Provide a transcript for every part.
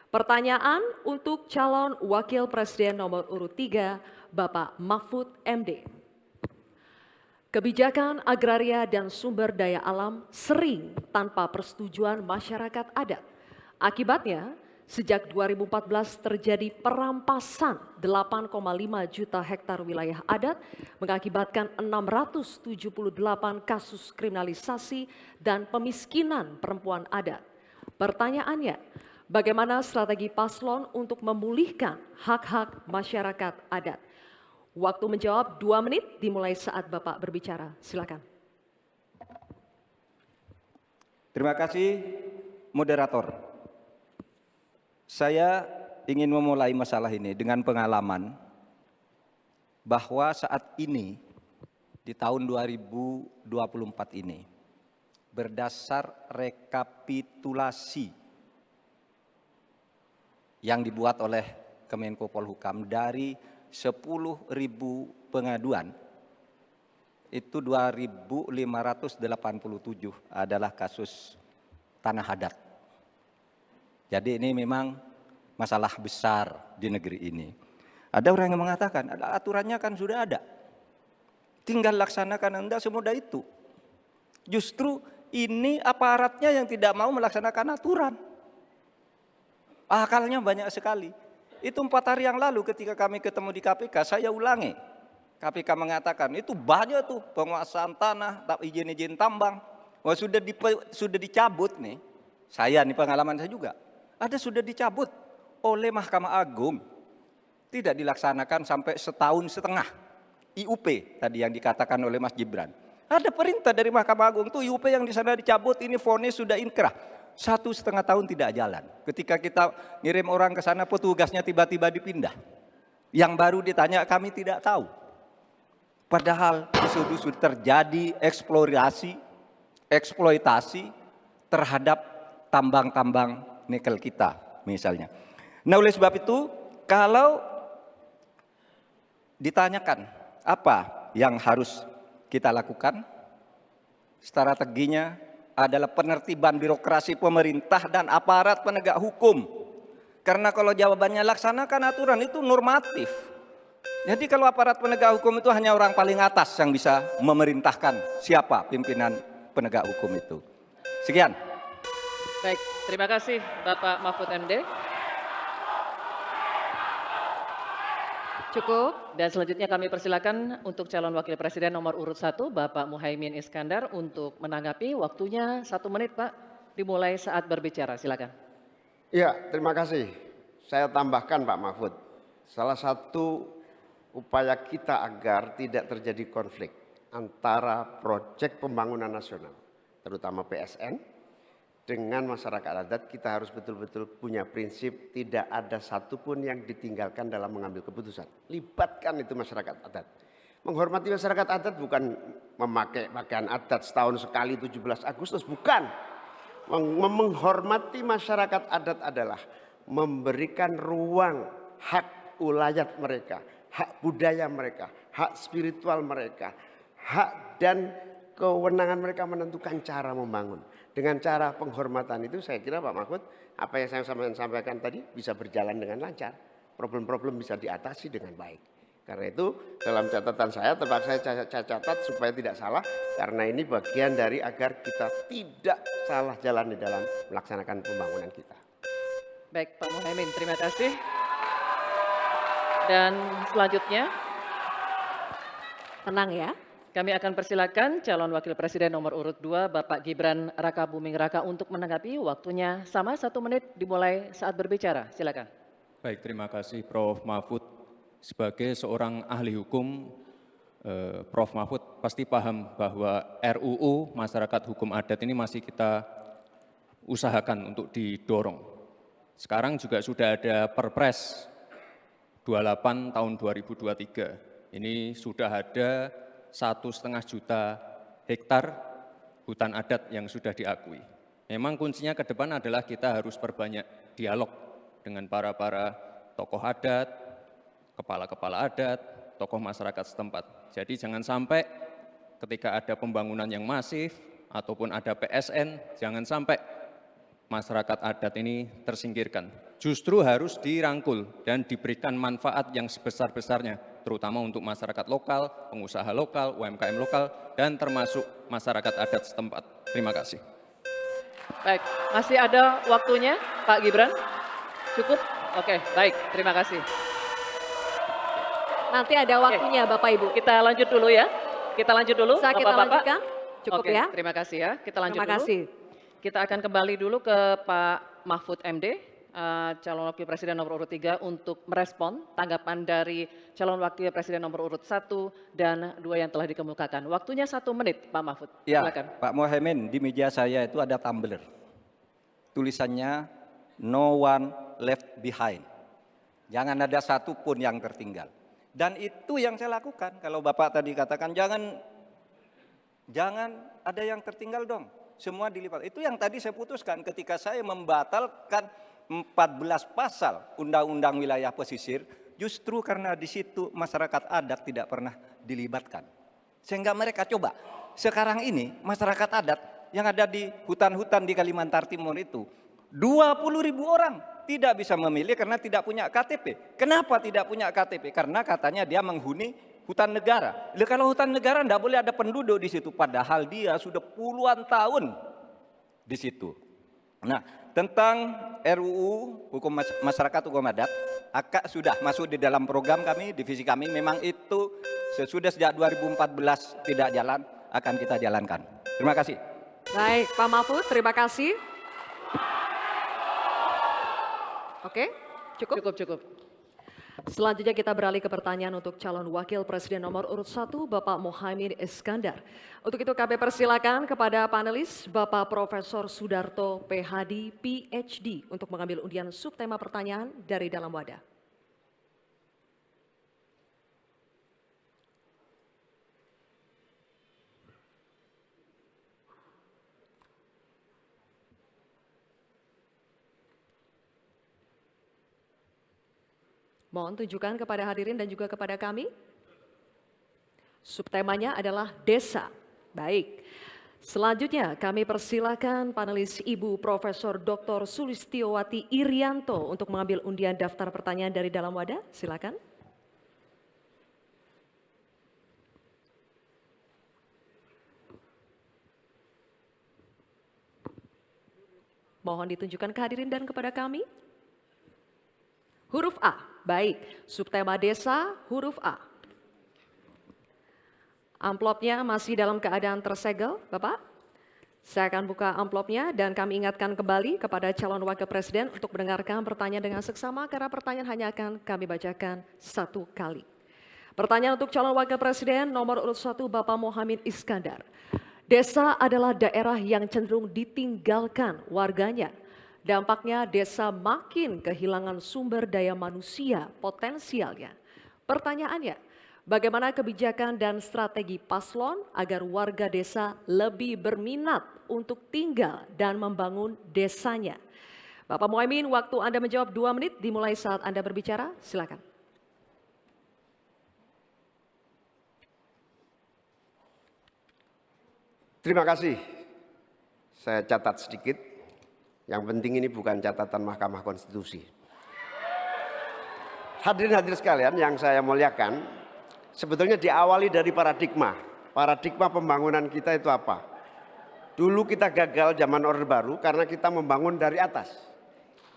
Pertanyaan untuk calon Wakil Presiden nomor urut 3, Bapak Mahfud MD. Kebijakan agraria dan sumber daya alam sering tanpa persetujuan masyarakat adat. Akibatnya, sejak 2014 terjadi perampasan 8,5 juta hektar wilayah adat, mengakibatkan 678 kasus kriminalisasi dan pemiskinan perempuan adat. Pertanyaannya, bagaimana strategi paslon untuk memulihkan hak-hak masyarakat adat? Waktu menjawab 2 menit dimulai saat Bapak berbicara. Silakan. Terima kasih, moderator. Saya ingin memulai masalah ini dengan pengalaman bahwa saat ini di tahun 2024 ini berdasar rekapitulasi yang dibuat oleh Kemenko Polhukam dari 10.000 pengaduan, itu 2.587 adalah kasus tanah adat. Jadi ini memang masalah besar di negeri ini. Ada orang yang mengatakan, aturannya kan sudah ada. Tinggal laksanakan, Anda semudah itu. Justru ini aparatnya yang tidak mau melaksanakan aturan. Akalnya banyak sekali. Itu 4 hari yang lalu ketika kami ketemu di KPK, saya ulangi. KPK mengatakan itu banyak tuh penguasaan tanah, izin-izin tambang. Wah, sudah dicabut nih. Saya nih pengalaman saya juga. Ada sudah dicabut oleh Mahkamah Agung. Tidak dilaksanakan sampai 1,5 tahun. IUP tadi yang dikatakan oleh Mas Gibran. Ada perintah dari Mahkamah Agung tuh IUP yang di sana dicabut, ini vonis sudah inkrah. 1,5 tahun tidak jalan. Ketika kita ngirim orang ke sana, petugasnya tiba-tiba dipindah. Yang baru ditanya, kami tidak tahu. Padahal sudah terjadi eksploitasi terhadap tambang-tambang nikel kita misalnya. Nah, oleh sebab itu, kalau ditanyakan apa yang harus kita lakukan, strateginya adalah penertiban birokrasi pemerintah dan aparat penegak hukum. Karena kalau jawabannya laksanakan aturan itu normatif. Jadi kalau aparat penegak hukum itu hanya orang paling atas yang bisa memerintahkan siapa pimpinan penegak hukum itu. Sekian. Baik, terima kasih Bapak Mahfud MD. Cukup. Dan selanjutnya kami persilakan untuk calon wakil presiden nomor urut 1, Bapak Muhaimin Iskandar untuk menanggapi. Waktunya 1 menit, Pak. Dimulai saat berbicara, silakan. Ya, terima kasih. Saya tambahkan Pak Mahfud, salah satu upaya kita agar tidak terjadi konflik antara proyek pembangunan nasional, terutama PSN, dengan masyarakat adat, kita harus betul-betul punya prinsip tidak ada satupun yang ditinggalkan dalam mengambil keputusan. Libatkan itu masyarakat adat. Menghormati masyarakat adat bukan memakai pakaian adat setahun sekali 17 Agustus, bukan. Menghormati masyarakat adat adalah memberikan ruang hak ulayat mereka, hak budaya mereka, hak spiritual mereka, hak dan kewenangan mereka menentukan cara membangun. Dengan cara penghormatan itu saya kira Pak Mahfud, apa yang saya sampaikan tadi bisa berjalan dengan lancar. Problem-problem bisa diatasi dengan baik. Karena itu dalam catatan saya terpaksa saya catat supaya tidak salah. Karena ini bagian dari agar kita tidak salah jalan di dalam melaksanakan pembangunan kita. Baik, Pak Muhaimin, terima kasih. Dan selanjutnya Tenang ya. kami akan persilakan calon wakil presiden nomor urut 2, Bapak Gibran Rakabuming Raka untuk menanggapi. Waktunya sama 1 menit dimulai saat berbicara. Silakan. Baik, terima kasih Prof. Mahfud. Sebagai seorang ahli hukum, Prof. Mahfud pasti paham bahwa RUU Masyarakat Hukum Adat ini masih kita usahakan untuk didorong. Sekarang juga sudah ada Perpres 28 tahun 2023. Ini sudah ada 1,5 juta hektar hutan adat yang sudah diakui. Memang kuncinya ke depan adalah kita harus perbanyak dialog dengan para tokoh adat, kepala-kepala adat, tokoh masyarakat setempat. Jadi jangan sampai ketika ada pembangunan yang masif ataupun ada PSN, jangan sampai masyarakat adat ini tersingkirkan. justru harus dirangkul dan diberikan manfaat yang sebesar-besarnya, terutama untuk masyarakat lokal, pengusaha lokal, UMKM lokal, dan termasuk masyarakat adat setempat. Terima kasih. Baik, masih ada waktunya Pak Gibran? Cukup? Oke, baik, terima kasih. Nanti ada waktunya Bapak Ibu. Kita lanjut dulu ya. Kita lanjut dulu, Bisa kita Bapak-Bapak. lanjutkan? Cukup Oke, ya. terima kasih ya. Kita lanjut Terima dulu. kasih. Kita akan kembali dulu ke Pak Mahfud MD, calon wakil presiden nomor urut 3 untuk merespon tanggapan dari calon wakil presiden nomor urut 1 dan 2 yang telah dikemukakan. Waktunya 1 menit Pak Mahfud, Ya, silakan. Pak Mohaimin, di meja saya itu ada tumbler. Tulisannya no one left behind. Jangan ada satu pun yang tertinggal. Dan itu yang saya lakukan. Kalau Bapak tadi katakan jangan ada yang tertinggal dong. Semua dilipat. Itu yang tadi saya putuskan ketika saya membatalkan 14 pasal Undang-Undang Wilayah Pesisir, justru karena di situ masyarakat adat tidak pernah dilibatkan. Sehingga mereka coba. Sekarang ini masyarakat adat yang ada di hutan-hutan di Kalimantan Timur itu 20.000 orang tidak bisa memilih karena tidak punya KTP. Kenapa tidak punya KTP? Karena katanya dia menghuni hutan negara. Kalau hutan negara tidak boleh ada penduduk di situ, padahal dia sudah puluhan tahun di situ. Nah, tentang RUU Hukum Masyarakat Hukum Adat, sudah masuk di dalam program kami, divisi kami. Memang itu sesudah sejak 2014 tidak jalan, akan kita jalankan. Terima kasih. Baik, Pak Mahfud, terima kasih. Oke, cukup? Cukup. Selanjutnya kita beralih ke pertanyaan untuk calon wakil presiden nomor urut 1, Bapak Mohaimin Iskandar. Untuk itu kami persilakan kepada panelis Bapak Profesor Sudarto PhD, PhD untuk mengambil undian subtema pertanyaan dari dalam wadah. Mohon tunjukkan kepada hadirin dan juga kepada kami. Subtemanya adalah desa. Baik. Selanjutnya kami persilakan panelis Ibu Profesor Dr. Sulistiowati Irianto untuk mengambil undian daftar pertanyaan dari dalam wadah. Silakan. Mohon ditunjukkan ke hadirin dan kepada kami. Huruf A, baik. Subtema desa, huruf A. Amplopnya masih dalam keadaan tersegel, Bapak. Saya akan buka amplopnya dan kami ingatkan kembali kepada calon wakil presiden untuk mendengarkan pertanyaan dengan seksama karena pertanyaan hanya akan kami bacakan 1 kali. Pertanyaan untuk calon wakil presiden nomor urut 1 Bapak Mohaimin Iskandar. Desa adalah daerah yang cenderung ditinggalkan warganya. Dampaknya desa makin kehilangan sumber daya manusia potensialnya. Pertanyaannya, bagaimana kebijakan dan strategi paslon agar warga desa lebih berminat untuk tinggal dan membangun desanya? Bapak Mohaimin, waktu Anda menjawab 2 menit dimulai saat Anda berbicara, silakan. Terima kasih. Saya catat sedikit. Yang penting ini bukan catatan Mahkamah Konstitusi. Hadirin sekalian yang saya muliakan, sebetulnya diawali dari paradigma. Paradigma pembangunan kita itu apa? Dulu kita gagal zaman Orde Baru karena kita membangun dari atas.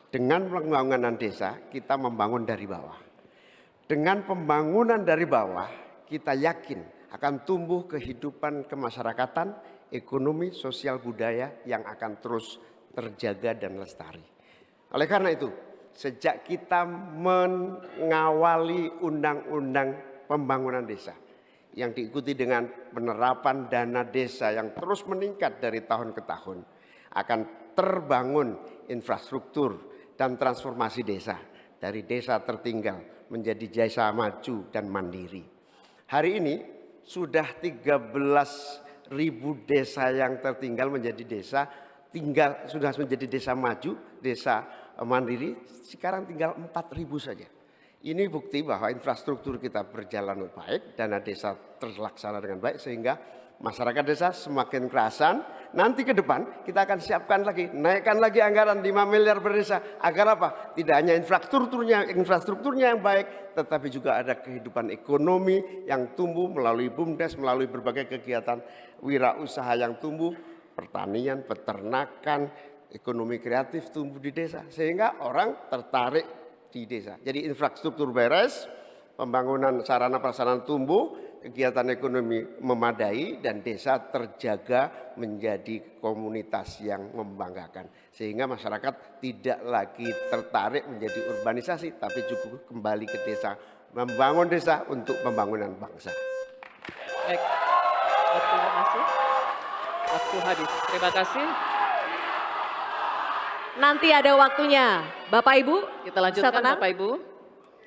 Dengan pembangunan desa, kita membangun dari bawah. Dengan pembangunan dari bawah, kita yakin akan tumbuh kehidupan kemasyarakatan, ekonomi, sosial, budaya yang akan terus terjaga dan lestari. Oleh karena itu, sejak kita mengawali undang-undang pembangunan desa yang diikuti dengan penerapan dana desa yang terus meningkat dari tahun ke tahun, akan terbangun infrastruktur dan transformasi desa dari desa tertinggal menjadi desa maju dan mandiri. Hari ini sudah 13.000 desa yang tertinggal menjadi desa sudah menjadi desa maju, desa mandiri, sekarang tinggal 4.000 saja. Ini bukti bahwa infrastruktur kita berjalan baik, dana desa terlaksana dengan baik sehingga masyarakat desa semakin kerasan. Nanti ke depan kita akan siapkan lagi, naikkan lagi anggaran 5 miliar per desa. Agar apa? Tidak hanya infrastrukturnya yang baik, tetapi juga ada kehidupan ekonomi yang tumbuh melalui BUMDes, melalui berbagai kegiatan wirausaha yang tumbuh, pertanian, peternakan, ekonomi kreatif tumbuh di desa. Sehingga orang tertarik di desa. Jadi infrastruktur beres, pembangunan sarana prasarana tumbuh, kegiatan ekonomi memadai, dan desa terjaga menjadi komunitas yang membanggakan. Sehingga masyarakat tidak lagi tertarik menjadi urbanisasi, tapi cukup kembali ke desa, membangun desa untuk pembangunan bangsa. Baik, waktunya masih. Waktu habis. Terima kasih. Nanti ada waktunya. Bapak Ibu, Kita bisa lanjutkan tenang? Bapak Ibu.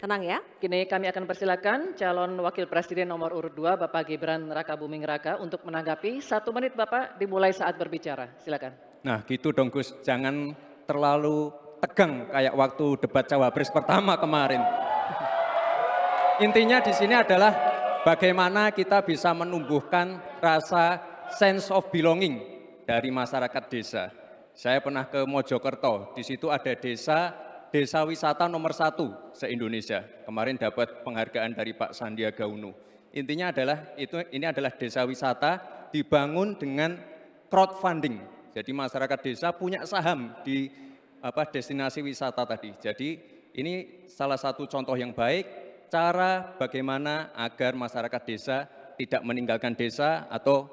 Tenang ya. Kini kami akan persilakan calon wakil presiden nomor urut 2 Bapak Gibran Rakabuming Raka untuk menanggapi. 1 menit Bapak dimulai saat berbicara. Silakan. Nah gitu dong Gus, jangan terlalu tegang kayak waktu debat cawapres pertama kemarin. Intinya di sini adalah bagaimana kita bisa menumbuhkan rasa sense of belonging dari masyarakat desa. Saya pernah ke Mojokerto, di situ ada desa wisata nomor 1 se-Indonesia. Kemarin dapat penghargaan dari Pak Sandiaga Uno. Intinya adalah ini adalah desa wisata dibangun dengan crowdfunding. Jadi masyarakat desa punya saham di destinasi wisata tadi. Jadi ini salah satu contoh yang baik cara bagaimana agar masyarakat desa tidak meninggalkan desa atau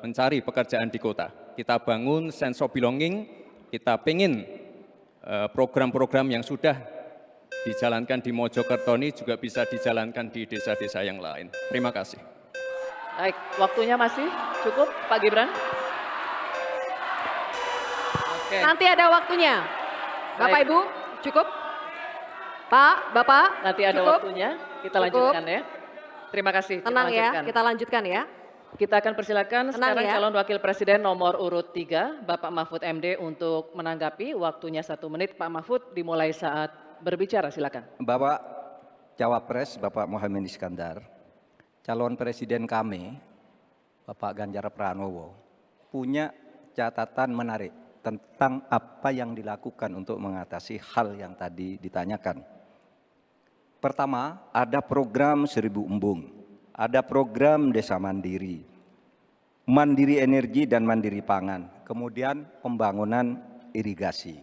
mencari pekerjaan di kota. Kita bangun sense of belonging, kita pengen program-program yang sudah dijalankan di Mojokerto ini juga bisa dijalankan di desa-desa yang lain. Terima kasih. Baik, waktunya masih cukup Pak Gibran. Oke. Nanti ada waktunya. Bapak Baik. Ibu, cukup? Pak, Bapak, Nanti ada cukup? waktunya, kita Cukup. lanjutkan ya. Terima kasih. kita Tenang ya, lanjutkan. kita lanjutkan ya. Kita akan persilakan Tenang sekarang ya. calon wakil presiden nomor urut 3, Bapak Mahfud MD untuk menanggapi. Waktunya 1 menit, Pak Mahfud dimulai saat berbicara, silakan. Bapak Cawapres, Bapak Muhaimin Iskandar, calon presiden kami, Bapak Ganjar Pranowo, punya catatan menarik tentang apa yang dilakukan untuk mengatasi hal yang tadi ditanyakan. Pertama, ada program 1000 embung. Ada program desa mandiri, mandiri energi dan mandiri pangan, kemudian pembangunan irigasi.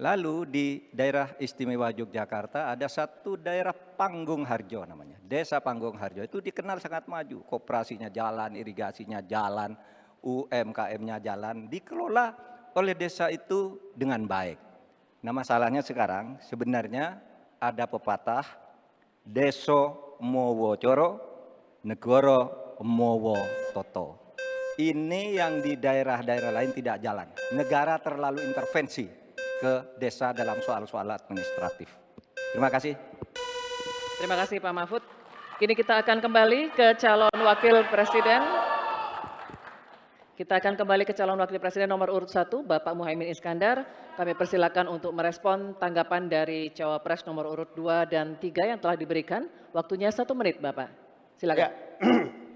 Lalu di daerah istimewa Yogyakarta ada satu daerah Panggung Harjo namanya, desa Panggung Harjo itu dikenal sangat maju, koperasinya jalan, irigasinya jalan, UMKM-nya jalan, dikelola oleh desa itu dengan baik. Nah masalahnya sekarang sebenarnya ada pepatah, deso mowo coro, negoro mowo toto. Ini yang di daerah-daerah lain tidak jalan. Negara terlalu intervensi ke desa dalam soal-soal administratif. Terima kasih. Terima kasih Pak Mahfud. Kini kita akan kembali ke calon wakil presiden. Kita akan kembali ke calon wakil presiden nomor urut 1, Bapak Muhaimin Iskandar. Kami persilakan untuk merespon tanggapan dari cawapres nomor urut 2 dan 3 yang telah diberikan. Waktunya 1 menit Bapak. Silakan. Ya,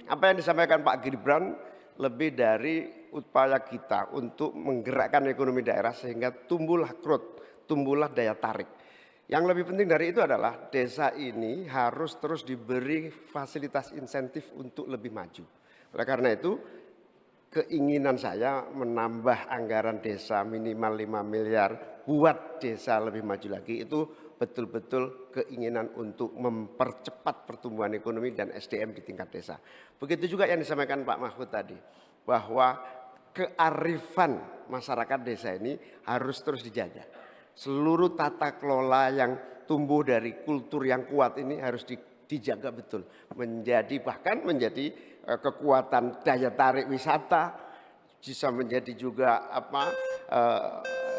apa yang disampaikan Pak Gibran lebih dari upaya kita untuk menggerakkan ekonomi daerah sehingga tumbuhlah growth, tumbuhlah daya tarik. Yang lebih penting dari itu adalah desa ini harus terus diberi fasilitas insentif untuk lebih maju. Oleh karena itu, keinginan saya menambah anggaran desa minimal 5 miliar buat desa lebih maju lagi itu betul-betul keinginan untuk mempercepat pertumbuhan ekonomi dan SDM di tingkat desa. Begitu juga yang disampaikan Pak Mahfud tadi, bahwa kearifan masyarakat desa ini harus terus dijaga. Seluruh tata kelola yang tumbuh dari kultur yang kuat ini harus dijaga betul. Bahkan menjadi kekuatan daya tarik wisata, bisa menjadi juga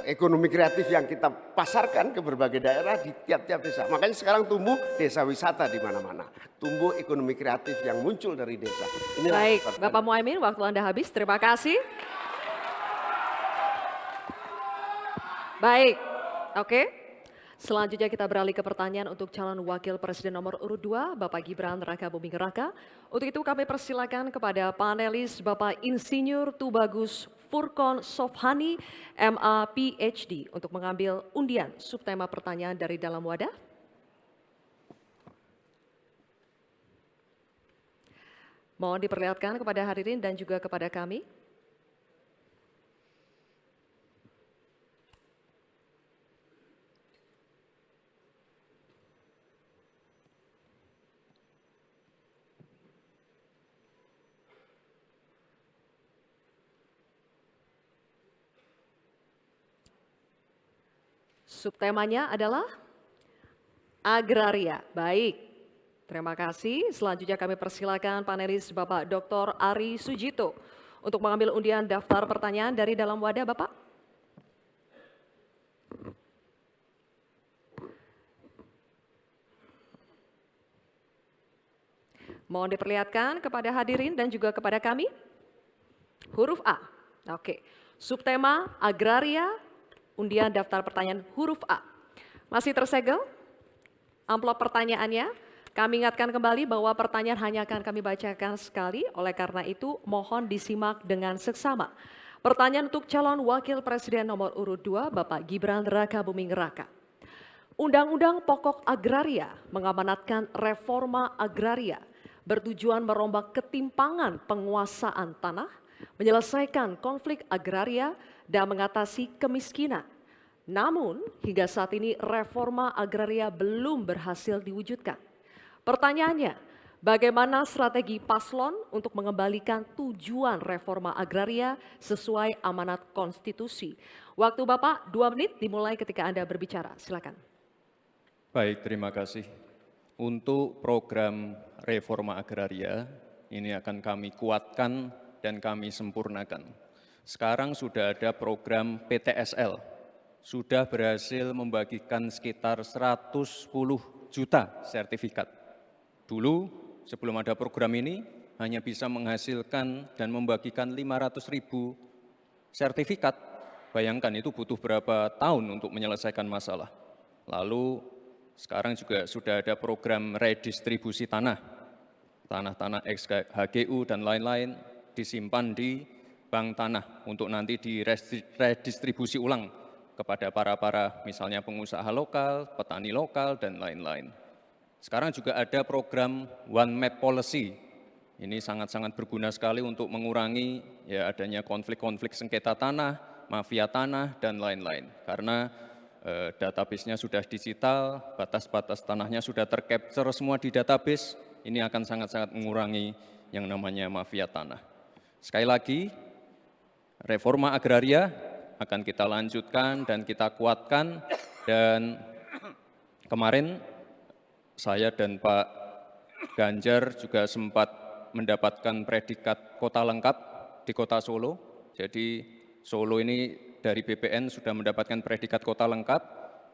ekonomi kreatif yang kita pasarkan ke berbagai daerah di tiap-tiap desa. Makanya sekarang tumbuh desa wisata di mana-mana. Tumbuh ekonomi kreatif yang muncul dari desa. Inilah Baik, pertanyaan. Bapak Muhaimin, waktu Anda habis. Terima kasih. Baik, oke. Selanjutnya kita beralih ke pertanyaan untuk calon wakil presiden nomor urut 2, Bapak Gibran Rakabuming Raka. Untuk itu kami persilakan kepada panelis Bapak Insinyur Tubagus Furkon Sofhani, MA PhD, untuk mengambil undian subtema pertanyaan dari dalam wadah. Mohon diperlihatkan kepada hadirin dan juga kepada kami. Subtemanya adalah agraria. Baik, terima kasih. Selanjutnya kami persilakan panelis Bapak Dr. Ari Sujito untuk mengambil undian daftar pertanyaan dari dalam wadah, Bapak. Mohon diperlihatkan kepada hadirin dan juga kepada kami. Huruf A. Oke. Subtema agraria, undian daftar pertanyaan huruf A. Masih tersegel amplop pertanyaannya. Kami ingatkan kembali bahwa pertanyaan hanya akan kami bacakan sekali, oleh karena itu mohon disimak dengan seksama. Pertanyaan untuk calon wakil presiden nomor urut 2, Bapak Gibran Rakabuming Raka. Undang-Undang Pokok Agraria mengamanatkan reforma agraria bertujuan merombak ketimpangan penguasaan tanah, menyelesaikan konflik agraria, dan mengatasi kemiskinan. Namun, hingga saat ini reforma agraria belum berhasil diwujudkan. Pertanyaannya, bagaimana strategi paslon untuk mengembalikan tujuan reforma agraria sesuai amanat konstitusi? Waktu Bapak 2 menit dimulai ketika Anda berbicara. Silakan. Baik, terima kasih. Untuk program reforma agraria, ini akan kami kuatkan dan kami sempurnakan. Sekarang sudah ada program PTSL, sudah berhasil membagikan sekitar 110 juta sertifikat. Dulu sebelum ada program ini hanya bisa menghasilkan dan membagikan 500.000 sertifikat. Bayangkan itu butuh berapa tahun untuk menyelesaikan masalah. Lalu sekarang juga sudah ada program redistribusi tanah. Tanah-tanah ex-HGU dan lain-lain disimpan di bank tanah untuk nanti diredistribusi ulang kepada para misalnya pengusaha lokal, petani lokal, dan lain-lain. Sekarang juga ada program One Map Policy. Ini sangat-sangat berguna sekali untuk mengurangi ya adanya konflik-konflik sengketa tanah, mafia tanah, dan lain-lain. Karena database-nya sudah digital, batas-batas tanahnya sudah tercapture semua di database, ini akan sangat-sangat mengurangi yang namanya mafia tanah. Sekali lagi, reforma agraria akan kita lanjutkan dan kita kuatkan, dan kemarin saya dan Pak Ganjar juga sempat mendapatkan predikat kota lengkap di kota Solo. Jadi Solo ini dari BPN sudah mendapatkan predikat kota lengkap,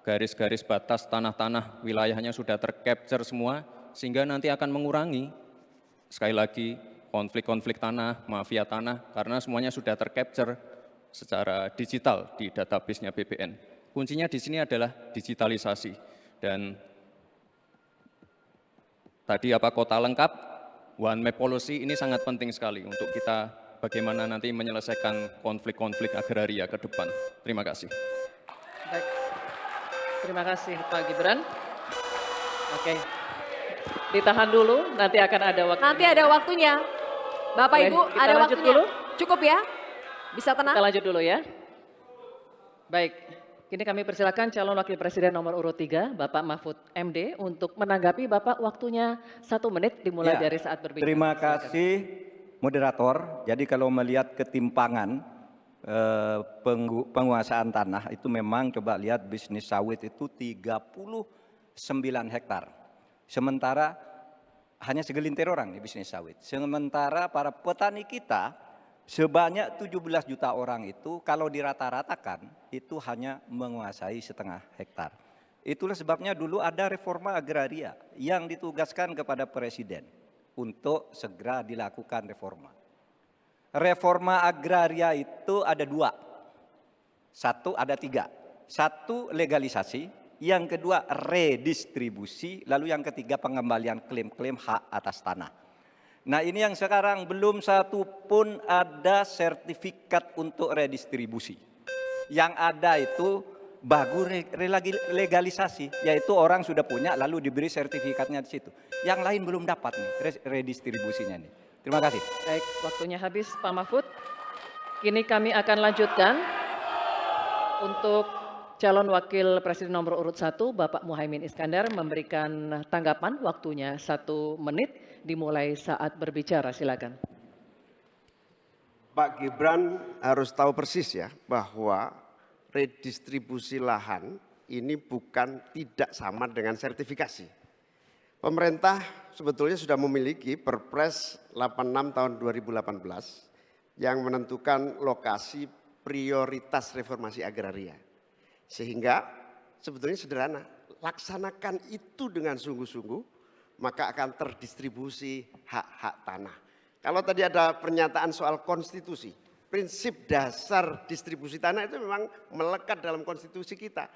garis-garis batas tanah-tanah wilayahnya sudah tercapture semua, sehingga nanti akan mengurangi, sekali lagi, konflik-konflik tanah, mafia tanah, karena semuanya sudah tercapture secara digital di database-nya BPN. Kuncinya di sini adalah digitalisasi. Dan tadi kota lengkap, One Map Policy ini sangat penting sekali untuk kita bagaimana nanti menyelesaikan konflik-konflik agraria ke depan. Terima kasih. Baik. Terima kasih Pak Gibran. Oke. Ditahan dulu, nanti akan ada waktu. Nanti ada waktunya. Bapak Boleh, Ibu, kita ada lanjut waktunya. dulu? Cukup ya? Bisa tenang? Kita lanjut dulu ya. Baik, kini kami persilakan calon wakil presiden nomor urut 3, Bapak Mahfud MD, untuk menanggapi Bapak. Waktunya 1 menit dimulai dari saat berbicara. Terima kasih moderator. Jadi kalau melihat ketimpangan penguasaan tanah itu memang coba lihat bisnis sawit itu 39 hektar. Sementara hanya segelintir orang di bisnis sawit. Sementara para petani kita sebanyak 17 juta orang itu kalau dirata-ratakan itu hanya menguasai setengah hektar. Itulah sebabnya dulu ada reforma agraria yang ditugaskan kepada Presiden untuk segera dilakukan reforma. Reforma agraria itu ada 2. Ada 3. 1 legalisasi, yang kedua redistribusi, lalu yang ketiga pengembalian klaim-klaim hak atas tanah. Nah ini yang sekarang belum satu pun ada sertifikat untuk redistribusi. Yang ada itu bagus legalisasi, yaitu orang sudah punya lalu diberi sertifikatnya di situ. Yang lain belum dapat nih redistribusinya nih. Terima kasih. Baik, waktunya habis Pak Mahfud. Kini kami akan lanjutkan untuk calon wakil presiden nomor urut 1, Bapak Muhaimin Iskandar memberikan tanggapan, waktunya 1 menit, dimulai saat berbicara, silakan. Pak Gibran harus tahu persis ya bahwa redistribusi lahan ini bukan tidak sama dengan sertifikasi. Pemerintah sebetulnya sudah memiliki Perpres 86 tahun 2018 yang menentukan lokasi prioritas reformasi agraria. Sehingga sebetulnya sederhana, laksanakan itu dengan sungguh-sungguh, maka akan terdistribusi hak-hak tanah. Kalau tadi ada pernyataan soal konstitusi, prinsip dasar distribusi tanah itu memang melekat dalam konstitusi kita.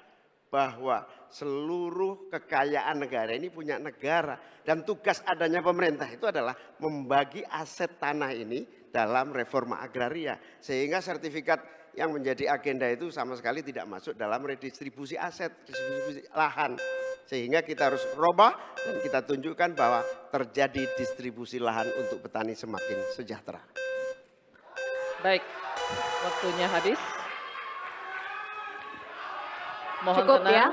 Bahwa seluruh kekayaan negara ini punya negara. Dan tugas adanya pemerintah itu adalah membagi aset tanah ini dalam reforma agraria. Sehingga sertifikat yang menjadi agenda itu sama sekali tidak masuk dalam redistribusi aset, distribusi lahan. Sehingga kita harus robah dan kita tunjukkan bahwa terjadi distribusi lahan untuk petani semakin sejahtera. Baik, waktunya habis. Mohon Cukup tenang. ya.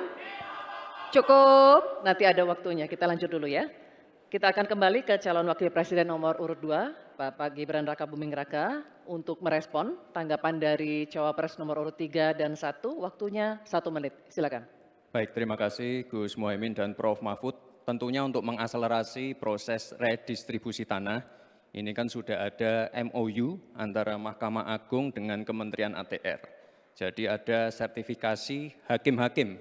Cukup. Nanti ada waktunya, kita lanjut dulu ya. Kita akan kembali ke calon wakil presiden nomor urut 2, Bapak Gibran Rakabuming Raka, untuk merespon tanggapan dari cawapres nomor urut 3 dan 1, waktunya 1 menit. Silakan. Baik, terima kasih Gus Muhaimin dan Prof. Mahfud. Tentunya untuk mengakselerasi proses redistribusi tanah, ini kan sudah ada MOU antara Mahkamah Agung dengan Kementerian ATR. Jadi ada sertifikasi hakim-hakim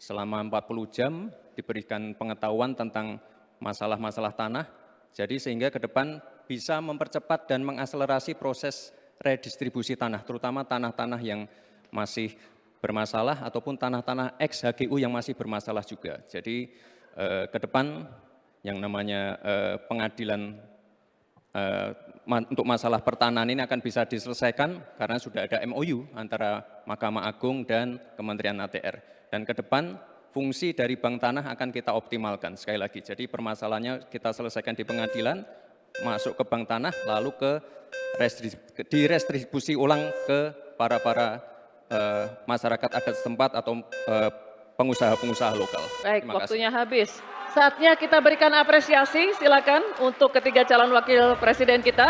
selama 40 jam diberikan pengetahuan tentang masalah-masalah tanah. Jadi sehingga ke depan bisa mempercepat dan mengakselerasi proses redistribusi tanah, terutama tanah-tanah yang masih bermasalah ataupun tanah-tanah ex-HGU yang masih bermasalah juga. Jadi ke depan yang namanya pengadilan untuk masalah pertanahan ini akan bisa diselesaikan karena sudah ada MOU antara Mahkamah Agung dan Kementerian ATR. Dan ke depan fungsi dari bank tanah akan kita optimalkan sekali lagi. Jadi permasalahannya kita selesaikan di pengadilan, masuk ke bank tanah, lalu diredistribusi ulang ke para masyarakat adat setempat atau pengusaha-pengusaha lokal. Baik, Terima waktunya habis. Saatnya kita berikan apresiasi, silakan untuk ketiga calon wakil presiden kita.